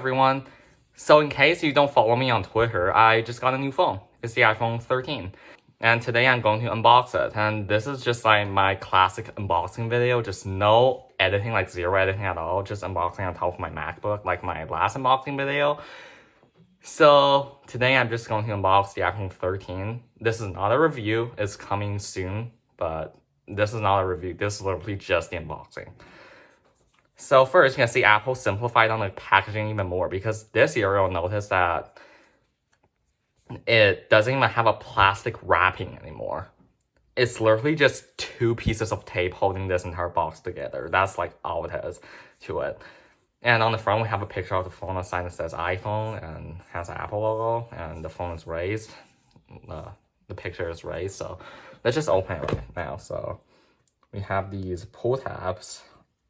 everyone. So in case you don't follow me on Twitter, I just got a new phone. It's the iPhone 13. And today I'm going to unbox it. And this is just like my classic unboxing video. Just no editing, like zero editing at all. Just unboxing on top of my MacBook, like my last unboxing video. So today I'm just going to unbox the iPhone 13. This is not a review. It's coming soon. But this is not a review. This is literally just the unboxing. So first, you can see Apple simplified on the packaging even more, because this year you'll notice that it doesn't even have a plastic wrapping anymore. It's literally just two pieces of tape holding this entire box together. That's like all it is to it. And on the front, we have a picture of the phone, a sign that says iPhone and has an Apple logo, and the phone is raised. The picture is raised, so let's just open it right now. So we have these pull tabs,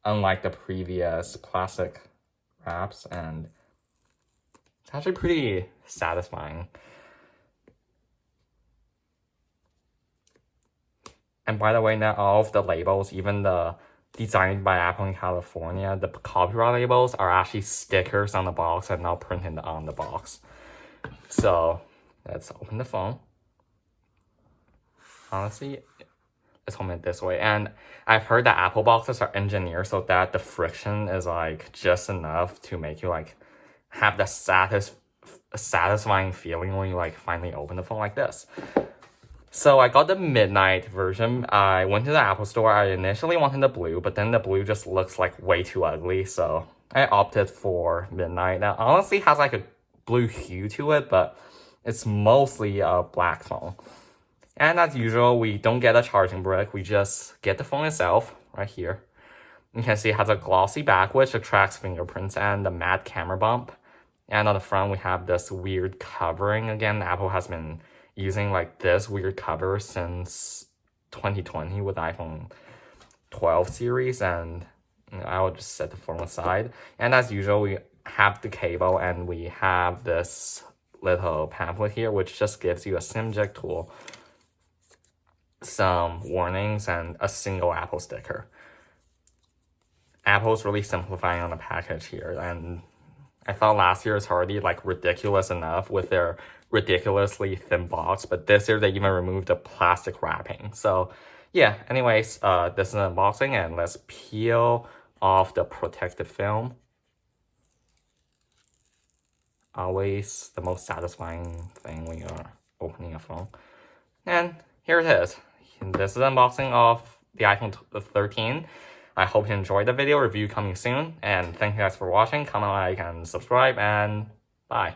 unlike the previous plastic wraps, and it's actually pretty satisfying. And by the way, now all of the labels, even the designed by Apple in California, the copyright labels are actually stickers on the box and not printed on the box. So let's open the phone. Honestly, let's open it this way. And I've heard that Apple boxes are engineered so that the friction is like just enough to make you like have the satisfying feeling when you like finally open the phone like this. So I got the midnight version. I went to the Apple store. I initially wanted the blue, but then the blue just looks like way too ugly. So I opted for midnight. Now honestly has like a blue hue to it, but it's mostly a black phone. And as usual, we don't get a charging brick. We just get the phone itself right here. You can see it has a glossy back, which attracts fingerprints, and the matte camera bump. And on the front, we have this weird covering. Again, Apple has been using like this weird cover since 2020 with iPhone 12 series. And I will just set the phone aside. And as usual, we have the cable, and we have this little pamphlet here, which just gives you a SIM jack tool, some warnings, and a single Apple sticker. Apple's really simplifying on the package here, and I thought last year was already like ridiculous enough with their ridiculously thin box, but this year they even removed the plastic wrapping. So yeah, anyways, this is an unboxing, and let's peel off the protective film. Always the most satisfying thing when you're opening a phone. And here it is. This is an unboxing of the iPhone 13. I hope you enjoyed the video. Review coming soon. And thank you guys for watching. Comment, like, and subscribe. And bye.